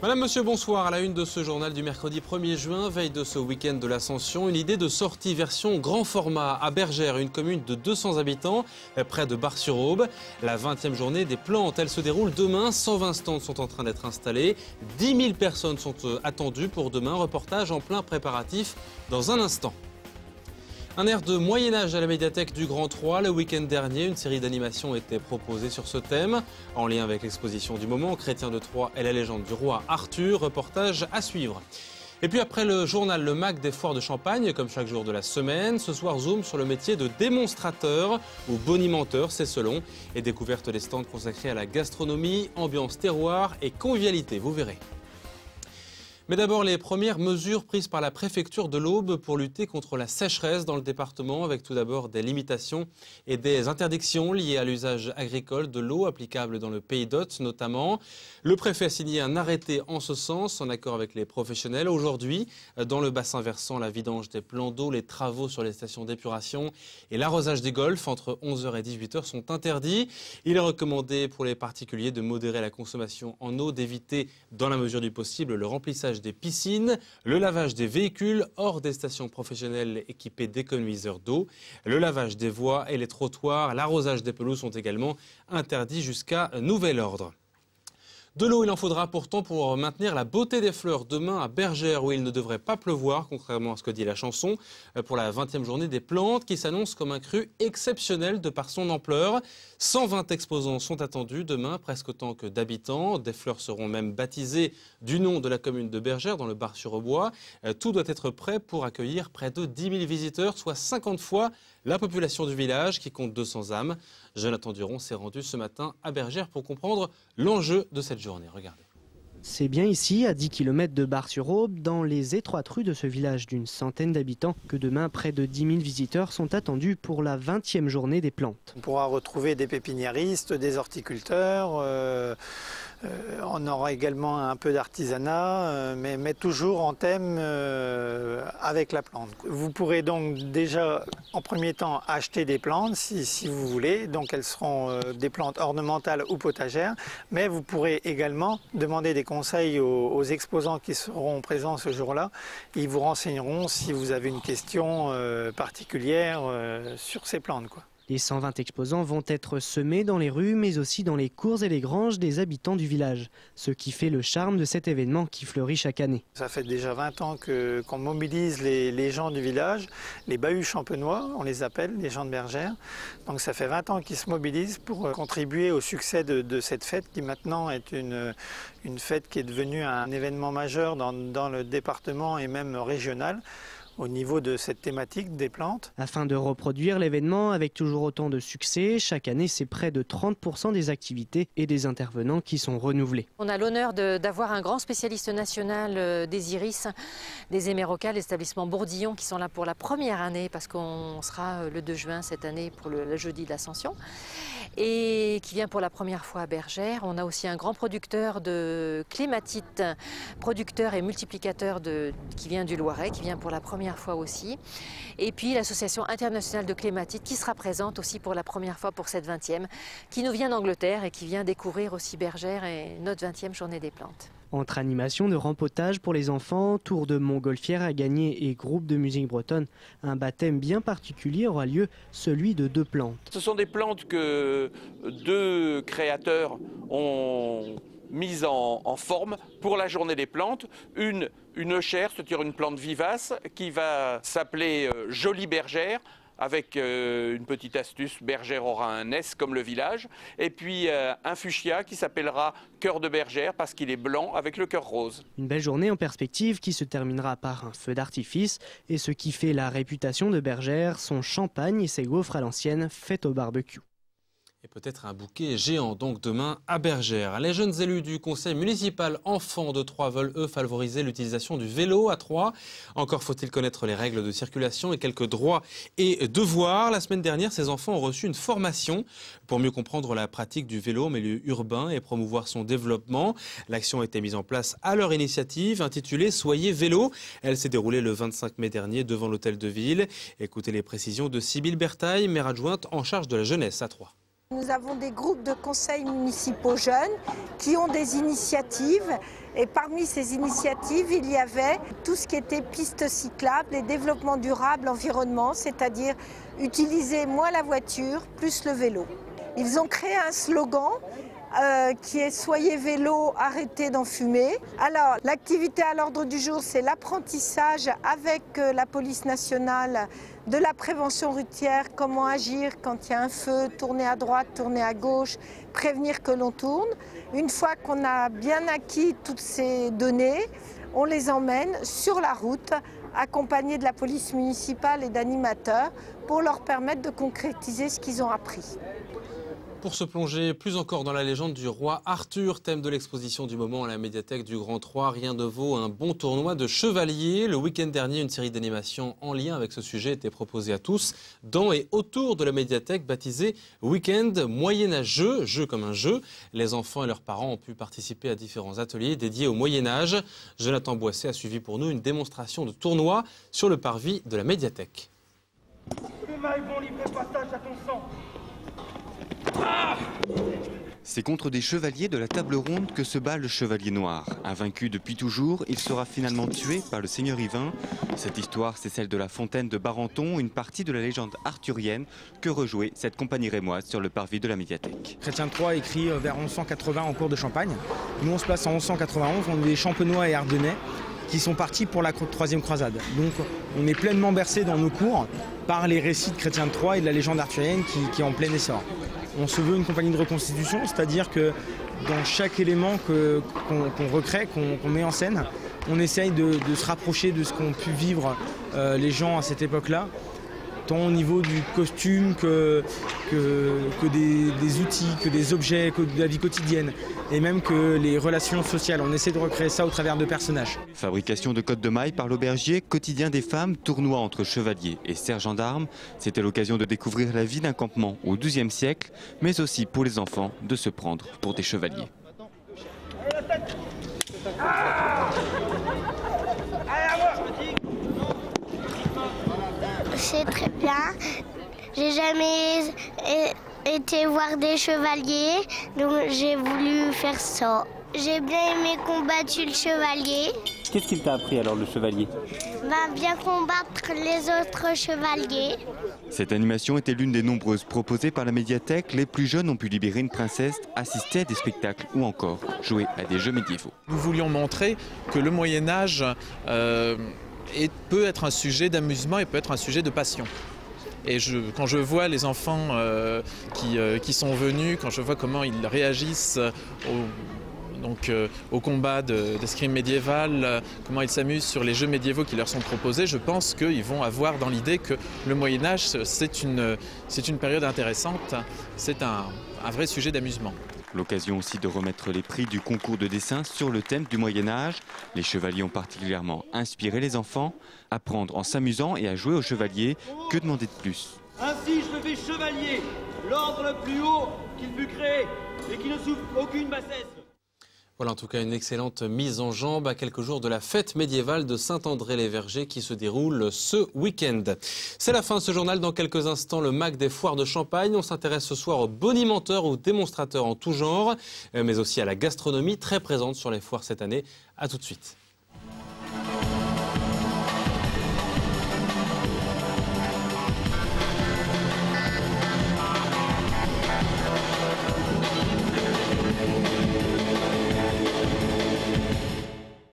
Madame, monsieur, bonsoir. À la une de ce journal du mercredi 1er juin, veille de ce week-end de l'Ascension, une idée de sortie version grand format à Bergère, une commune de 200 habitants, près de Bar-sur-Aube. La 20e journée des plantes, elle se déroule demain. 120 stands sont en train d'être installés. 10 000 personnes sont attendues pour demain. Reportage en plein préparatif dans un instant. Un air de Moyen-Âge à la médiathèque du Grand Troyes. Le week-end dernier, une série d'animations était proposée sur ce thème. En lien avec l'exposition du moment, Chrétien de Troyes et la légende du roi Arthur. Reportage à suivre. Et puis après le journal Le Mac des foires de Champagne, comme chaque jour de la semaine, ce soir zoom sur le métier de démonstrateur ou bonimenteur, c'est selon, et découverte des stands consacrés à la gastronomie, ambiance terroir et convivialité, vous verrez. Mais d'abord, les premières mesures prises par la préfecture de l'Aube pour lutter contre la sécheresse dans le département, avec tout d'abord des limitations et des interdictions liées à l'usage agricole de l'eau applicable dans le pays d'Hôte notamment. Le préfet a signé un arrêté en ce sens, en accord avec les professionnels. Aujourd'hui, dans le bassin versant, la vidange des plans d'eau, les travaux sur les stations d'épuration et l'arrosage des golfs entre 11h et 18h sont interdits. Il est recommandé pour les particuliers de modérer la consommation en eau, d'éviter dans la mesure du possible le remplissage des piscines, le lavage des véhicules hors des stations professionnelles équipées d'économiseurs d'eau, le lavage des voies et les trottoirs, l'arrosage des pelouses sont également interdits jusqu'à nouvel ordre. De l'eau, il en faudra pourtant pour maintenir la beauté des fleurs demain à Bergère où il ne devrait pas pleuvoir, contrairement à ce que dit la chanson, pour la 20e journée des plantes qui s'annonce comme un cru exceptionnel de par son ampleur. 120 exposants sont attendus demain, presque autant que d'habitants. Des fleurs seront même baptisées du nom de la commune de Bergère dans le Bar-sur-Aubois. Tout doit être prêt pour accueillir près de 10 000 visiteurs, soit 50 fois la population du village qui compte 200 âmes. Jonathan Duron s'est rendu ce matin à Bergère pour comprendre l'enjeu de cette journée. Regardez. C'est bien ici, à 10 km de Bar-sur-Aube, dans les étroites rues de ce village d'une centaine d'habitants, que demain près de 10 000 visiteurs sont attendus pour la 20e journée des plantes. On pourra retrouver des pépiniéristes, des horticulteurs, on aura également un peu d'artisanat, mais toujours en thème avec la plante. Vous pourrez donc déjà en premier temps acheter des plantes si vous voulez, donc elles seront des plantes ornementales ou potagères, mais vous pourrez également demander des conseils aux exposants qui seront présents ce jour-là. Ils vous renseigneront si vous avez une question particulière sur ces plantes, quoi. Les 120 exposants vont être semés dans les rues, mais aussi dans les cours et les granges des habitants du village. Ce qui fait le charme de cet événement qui fleurit chaque année. Ça fait déjà 20 ans qu'on mobilise les gens du village, les bahuts champenois, on les appelle, les gens de Bergère. Donc ça fait 20 ans qu'ils se mobilisent pour contribuer au succès de cette fête qui maintenant est une fête qui est devenue un événement majeur dans le département et même régional, au niveau de cette thématique des plantes. Afin de reproduire l'événement avec toujours autant de succès, chaque année c'est près de 30% des activités et des intervenants qui sont renouvelés. On a l'honneur d'avoir un grand spécialiste national des iris, des hémérocales, l'établissement Bourdillon qui sont là pour la première année parce qu'on sera le 2 juin cette année pour le jeudi de l'Ascension et qui vient pour la première fois à Bergère. On a aussi un grand producteur de clématite, producteur et multiplicateur qui vient du Loiret, qui vient pour la première fois aussi. Et puis l'association internationale de clématite qui sera présente aussi pour la première fois pour cette 20e, qui nous vient d'Angleterre et qui vient découvrir aussi Bergère et notre 20e journée des plantes. Entre animation de rempotage pour les enfants, tour de montgolfière à gagner et groupe de musique bretonne, un baptême bien particulier aura lieu, celui de 2 plantes. Ce sont des plantes que 2 créateurs ont mise en forme pour la journée des plantes. Une euchère, c'est-à-dire une plante vivace, qui va s'appeler Jolie Bergère, avec une petite astuce, Bergère aura un S comme le village. Et puis un fuchsia qui s'appellera Cœur de Bergère parce qu'il est blanc avec le cœur rose. Une belle journée en perspective qui se terminera par un feu d'artifice. Et ce qui fait la réputation de Bergère, son champagne et ses gaufres à l'ancienne faites au barbecue. Et peut-être un bouquet géant donc demain à Bergère. Les jeunes élus du conseil municipal enfants de Troyes veulent eux favoriser l'utilisation du vélo à Troyes. Encore faut-il connaître les règles de circulation et quelques droits et devoirs. La semaine dernière, ces enfants ont reçu une formation pour mieux comprendre la pratique du vélo en milieu urbain et promouvoir son développement. L'action a été mise en place à leur initiative intitulée Soyez vélo. Elle s'est déroulée le 25 mai dernier devant l'hôtel de ville. Écoutez les précisions de Sybille Bertaille, maire adjointe en charge de la jeunesse à Troyes. Nous avons des groupes de conseils municipaux jeunes qui ont des initiatives. Et parmi ces initiatives, il y avait tout ce qui était pistes cyclables et développement durable, environnement, c'est-à-dire utiliser moins la voiture, plus le vélo. Ils ont créé un slogan qui est « Soyez vélo, arrêtez d'en fumer ». Alors, l'activité à l'ordre du jour, c'est l'apprentissage avec la police nationale de la prévention routière, comment agir quand il y a un feu, tourner à droite, tourner à gauche, prévenir que l'on tourne. Une fois qu'on a bien acquis toutes ces données, on les emmène sur la route, accompagnés de la police municipale et d'animateurs, pour leur permettre de concrétiser ce qu'ils ont appris. Pour se plonger plus encore dans la légende du roi Arthur, thème de l'exposition du moment à la médiathèque du Grand Troyes, rien ne vaut un bon tournoi de chevalier. Le week-end dernier, une série d'animations en lien avec ce sujet était proposée à tous dans et autour de la médiathèque, baptisée Week-end Moyen-Âgeux, jeu comme un jeu. Les enfants et leurs parents ont pu participer à différents ateliers dédiés au Moyen-Âge. Jonathan Boisset a suivi pour nous une démonstration de tournoi sur le parvis de la médiathèque. Les mailles vont livrer passage à ton sang. C'est contre des chevaliers de la table ronde que se bat le chevalier noir. Invaincu depuis toujours, il sera finalement tué par le seigneur Yvain. Cette histoire, c'est celle de la fontaine de Barenton, une partie de la légende arthurienne que rejouait cette compagnie rémoise sur le parvis de la médiathèque. Chrétien de Troyes écrit vers 1180 en cours de Champagne. Nous on se place en 1191, on est des Champenois et Ardennais qui sont partis pour la troisième croisade. Donc on est pleinement bercé dans nos cours par les récits de Chrétien de Troyes et de la légende arthurienne qui est en plein essor. On se veut une compagnie de reconstitution, c'est-à-dire que dans chaque élément qu'on recrée, qu'on met en scène, on essaye de se rapprocher de ce qu'ont pu vivre les gens à cette époque-là, tant au niveau du costume que des outils, que des objets, que de la vie quotidienne, et même que les relations sociales. On essaie de recréer ça au travers de personnages. Fabrication de cottes de mailles par l'aubergier, quotidien des femmes, tournoi entre chevaliers et sergents d'armes. C'était l'occasion de découvrir la vie d'un campement au XIIe siècle, mais aussi pour les enfants de se prendre pour des chevaliers. C'est très bien. J'ai jamais été voir des chevaliers, donc j'ai voulu faire ça. J'ai bien aimé combattre le chevalier. Qu'est-ce qu'il t'a appris alors, le chevalier? Bien combattre les autres chevaliers. Cette animation était l'une des nombreuses proposées par la médiathèque. Les plus jeunes ont pu libérer une princesse, assister à des spectacles ou encore jouer à des jeux médiévaux. Nous voulions montrer que le Moyen-Âge peut être un sujet d'amusement et peut être un sujet de passion. Et quand je vois les enfants qui sont venus, quand je vois comment ils réagissent au combat d'escrime médiéval, comment ils s'amusent sur les jeux médiévaux qui leur sont proposés, je pense qu'ils vont avoir dans l'idée que le Moyen-Âge, c'est une période intéressante, c'est un vrai sujet d'amusement. L'occasion aussi de remettre les prix du concours de dessin sur le thème du Moyen-Âge. Les chevaliers ont particulièrement inspiré les enfants. Apprendre en s'amusant et à jouer au chevalier, que demander de plus? Ainsi je me fais chevalier, l'ordre le plus haut qu'il fut créé et qui ne souffre aucune bassesse. Voilà en tout cas une excellente mise en jambe à quelques jours de la fête médiévale de Saint-André-les-Vergers qui se déroule ce week-end. C'est la fin de ce journal. Dans quelques instants, le MAC des foires de Champagne. On s'intéresse ce soir aux bonimenteurs ou démonstrateurs en tout genre, mais aussi à la gastronomie très présente sur les foires cette année. A tout de suite.